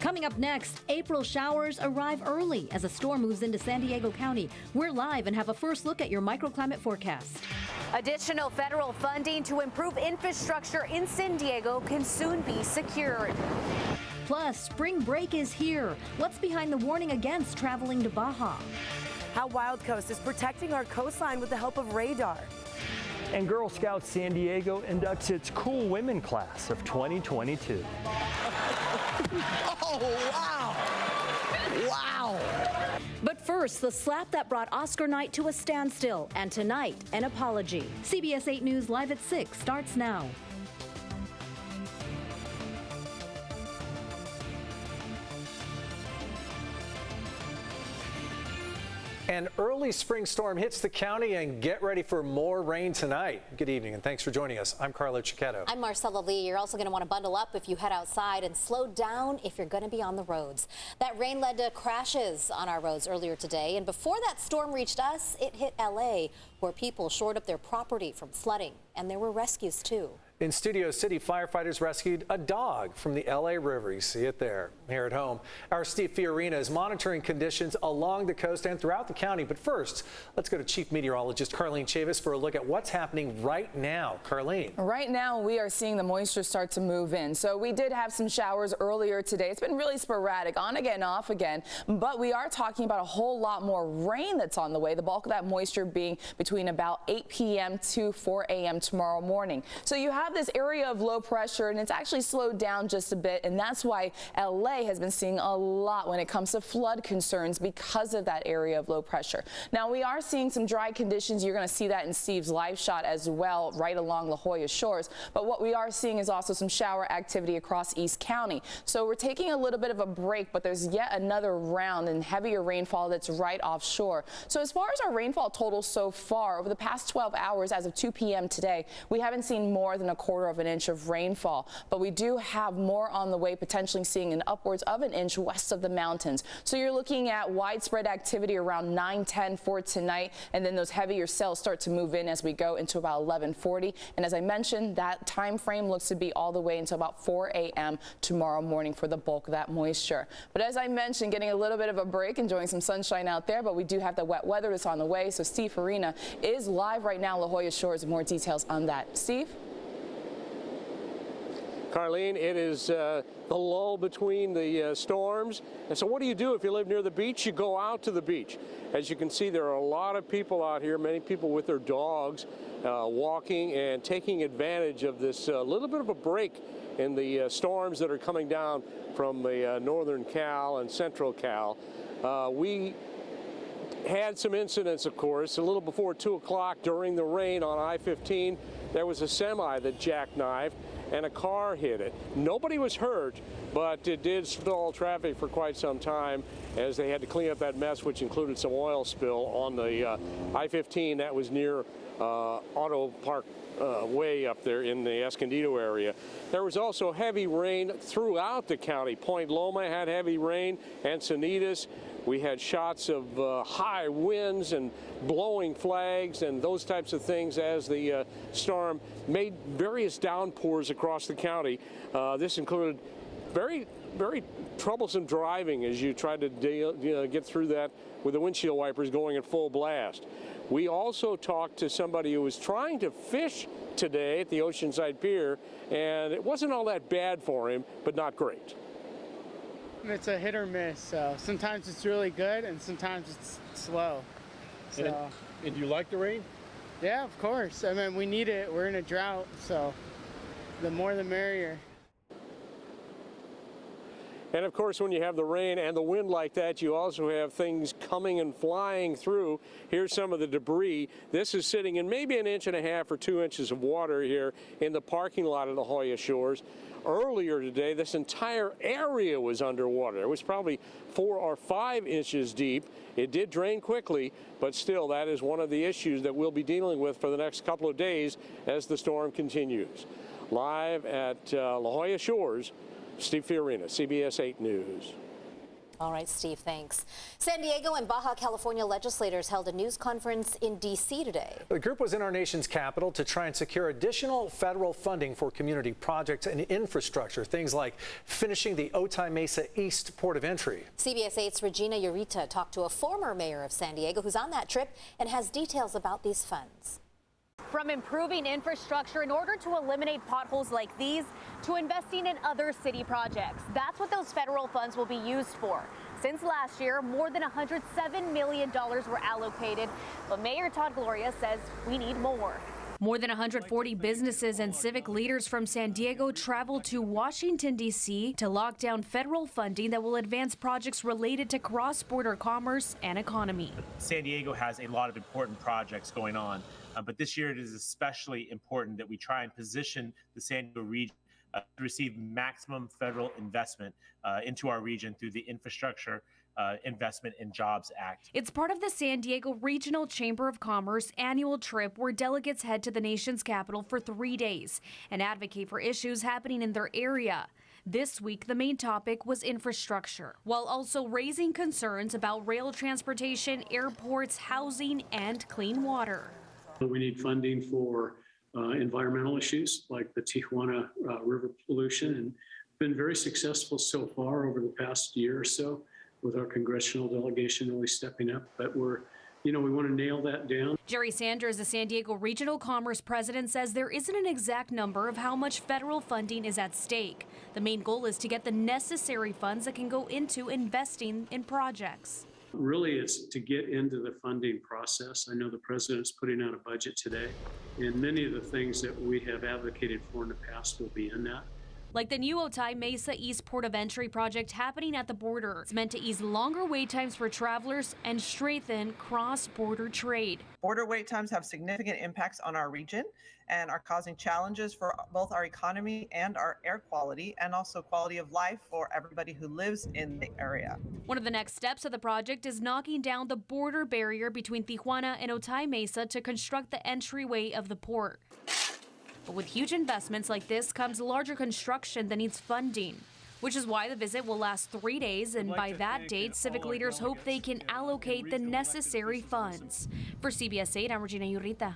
Coming up next, April showers arrive early as a storm moves into San Diego County. We're live and have a first look at your microclimate forecast. Additional federal funding to improve infrastructure in San Diego can soon be secured. Plus, spring break is here. What's behind the warning against traveling to Baja? How Wild Coast is protecting our coastline with the help of radar. And Girl Scouts San Diego inducts its Cool Women class of 2022. Oh, wow! Wow! But first, the slap that brought Oscar night to a standstill. And tonight, an apology. CBS 8 News Live at 6 starts now. An early spring storm hits the county, and get ready for more rain tonight. Good evening and thanks for joining us. I'm Carlo Cicchetto. I'm Marcella Lee. You're also going to want to bundle up if you head outside and slow down if you're going to be on the roads. That rain led to crashes on our roads earlier today, and before that storm reached us, it hit LA, where people shored up their property from flooding, and there were rescues too. In Studio City, firefighters rescued a dog from the LA River. You see it there. Here at home, our Steve Fiorina is monitoring conditions along the coast and throughout the county. But first, let's go to Chief Meteorologist Carlene Chavis for a look at what's happening right now. Carlene. Right now, we are seeing the moisture start to move in. So we did have some showers earlier today. It's been really sporadic, on again, off again. But we are talking about a whole lot more rain that's on the way. The bulk of that moisture being between about 8 p.m. to 4 a.m. tomorrow morning. So you have this area of low pressure, and it's actually slowed down just a bit, and that's why LA has been seeing a lot when it comes to flood concerns because of that area of low pressure. Now, we are seeing some dry conditions. You're going to see that in Steve's live shot as well, right along La Jolla shores. But what we are seeing is also some shower activity across East County. So we're taking a little bit of a break, but there's yet another round and heavier rainfall that's right offshore. So as far as our rainfall totals so far, over the past 12 hours as of 2 p.m. today, we haven't seen more than a quarter of an inch of rainfall, but we do have more on the way, potentially seeing an upwards of an inch west of the mountains. So you're looking at widespread activity around 9:10 for tonight, and then those heavier cells start to move in as we go into about 11:40. And as I mentioned, that time frame looks to be all the way until about 4 a.m. tomorrow morning for the bulk of that moisture. But as I mentioned, getting a little bit of a break, enjoying some sunshine out there, but we do have the wet weather that's on the way. So Steve Farina is live right now, La Jolla shores. More details on that. Steve? Carlene, it is the lull between the storms. And so what do you do if you live near the beach? You go out to the beach. As you can see, there are a lot of people out here, many people with their dogs, walking and taking advantage of this little bit of a break in the storms that are coming down from the northern Cal and central Cal. We had some incidents, of course, a little before 2 o'clock during the rain on I-15. There was a semi that jackknifed and a car hit it. Nobody was hurt, but it did stall traffic for quite some time as they had to clean up that mess, which included some oil spill on the I-15 that was near Auto Park way up there in the Escondido area. There was also heavy rain throughout the county. Point Loma had heavy rain, Encinitas. We had shots of high winds and blowing flags and those types of things as the storm made various downpours across the county. This included very troublesome driving as you tried to get through that with the windshield wipers going at full blast. We also talked to somebody who was trying to fish today at the Oceanside Pier, and it wasn't all that bad for him, but not great. It's a hit or miss, so sometimes it's really good and sometimes it's slow. So. And do you like the rain? Yeah, of course. I mean, we need it. We're in a drought, so the more the merrier. And of course, when you have the rain and the wind like that, you also have things coming and flying through. Here's some of the debris. This is sitting in maybe 1.5 inches or 2 inches of water here in the parking lot of the La Jolla shores. Earlier today, this entire area was underwater. It was probably 4 or 5 inches deep. It did drain quickly, but still, that is one of the issues that we'll be dealing with for the next couple of days as the storm continues. Live at La Jolla shores, Steve Fiorina, CBS 8 News. All right, Steve, thanks. San Diego and Baja California legislators held a news conference in D.C. today. The group was in our nation's capital to try and secure additional federal funding for community projects and infrastructure, things like finishing the Otay Mesa East port of entry. CBS 8's Regina Urita talked to a former mayor of San Diego who's on that trip and has details about these funds. From improving infrastructure in order to eliminate potholes like these to investing in other city projects. That's what those federal funds will be used for. Since last year, more than $107 million were allocated, but Mayor Todd Gloria says we need more. More than 140 businesses and civic leaders from San Diego traveled to Washington, D.C. to lock down federal funding that will advance projects related to cross-border commerce and economy. San Diego has a lot of important projects going on, but this year it is especially important that we try and position the San Diego region to receive maximum federal investment into our region through the Infrastructure Investment and Jobs Act. It's part of the San Diego Regional Chamber of Commerce annual trip where delegates head to the nation's capital for 3 days and advocate for issues happening in their area. This week, the main topic was infrastructure, while also raising concerns about rail transportation, airports, housing, and clean water. We need funding for environmental issues like the Tijuana river pollution, and been very successful so far over the past year or so, with our congressional delegation really stepping up. But we want to nail that down. Jerry Sanders, the San Diego Regional Commerce president, says there isn't an exact number of how much federal funding is at stake. The main goal is to get the necessary funds that can go into investing in projects. Really, it's to get into the funding process. I know the president's putting out a budget today, and many of the things that we have advocated for in the past will be in that. Like the new Otay Mesa East Port of Entry project happening at the border. It's meant to ease longer wait times for travelers and strengthen cross-border trade. Border wait times have significant impacts on our region and are causing challenges for both our economy and our air quality, and also quality of life for everybody who lives in the area. One of the next steps of the project is knocking down the border barrier between Tijuana and Otay Mesa to construct the entryway of the port. But with huge investments like this comes larger construction that needs funding, which is why the visit will last 3 days, and by that date, civic leaders hope they can allocate the necessary funds. For CBS 8, I'm Regina Urita.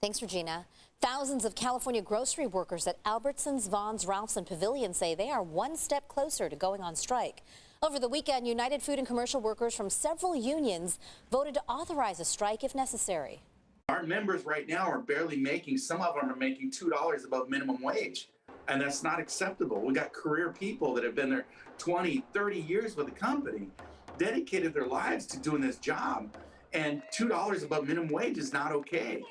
Thanks, Regina. Thousands of California grocery workers at Albertsons, Vons, Ralph's, and Pavilion say they are one step closer to going on strike. Over the weekend, United Food and Commercial workers from several unions voted to authorize a strike if necessary. Our members right now are barely making, some of them are making $2 above minimum wage, and that's not acceptable. We got career people that have been there 20, 30 years with the company, dedicated their lives to doing this job, and $2 above minimum wage is not okay.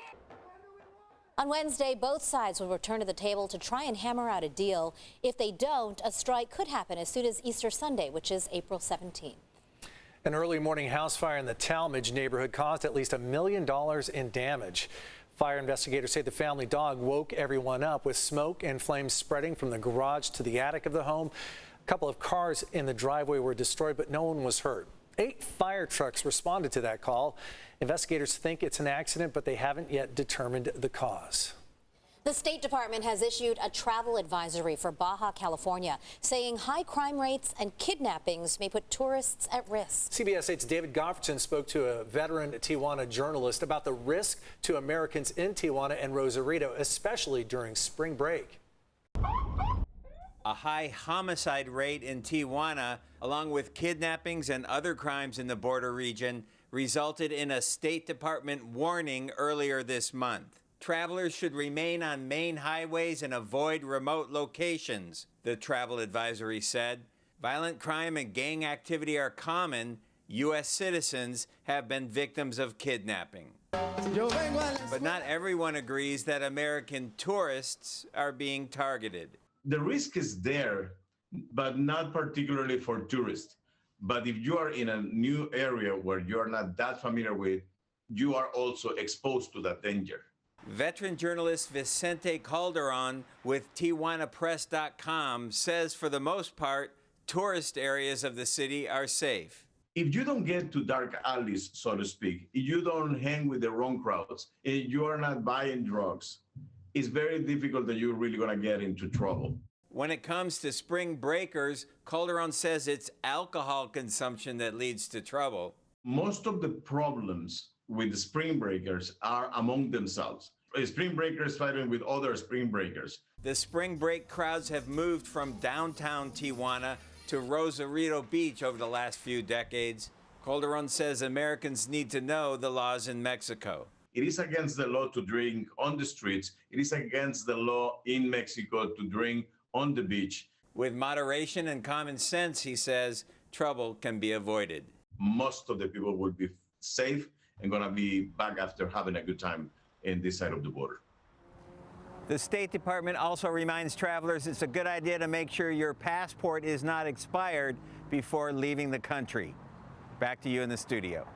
On Wednesday, both sides will return to the table to try and hammer out a deal. If they don't, a strike could happen as soon as Easter Sunday, which is April 17th. An early morning house fire in the Talmadge neighborhood caused at least $1 million in damage. Fire investigators say the family dog woke everyone up with smoke and flames spreading from the garage to the attic of the home. A couple of cars in the driveway were destroyed, but no one was hurt. 8 fire trucks responded to that call. Investigators think it's an accident, but they haven't yet determined the cause. The State Department has issued a travel advisory for Baja California, saying high crime rates and kidnappings may put tourists at risk. CBS 8's David Gofferson spoke to a veteran Tijuana journalist about the risk to Americans in Tijuana and Rosarito, especially during spring break. A high homicide rate in Tijuana, along with kidnappings and other crimes in the border region, resulted in a State Department warning earlier this month. Travelers should remain on main highways and avoid remote locations, the travel advisory said. Violent crime and gang activity are common. U.S. citizens have been victims of kidnapping. But not everyone agrees that American tourists are being targeted. The risk is there, but not particularly for tourists. But if you are in a new area where you are not that familiar with, you are also exposed to that danger. Veteran journalist Vicente Calderon with TijuanaPress.com says for the most part, tourist areas of the city are safe. If you don't get to dark alleys, so to speak, if you don't hang with the wrong crowds, if you are not buying drugs, it's very difficult that you're really going to get into trouble. When it comes to spring breakers, Calderon says it's alcohol consumption that leads to trouble. Most of the problems with the spring breakers are among themselves. Spring breakers fighting with other spring breakers. The spring break crowds have moved from downtown Tijuana to Rosarito Beach over the last few decades. Calderon says Americans need to know the laws in Mexico. It is against the law to drink on the streets. It is against the law in Mexico to drink on the beach. With moderation and common sense, he says, trouble can be avoided. Most of the people will be safe and going to be back after having a good time in this side of the border. The State Department also reminds travelers it's a good idea to make sure your passport is not expired before leaving the country. Back to you in the studio.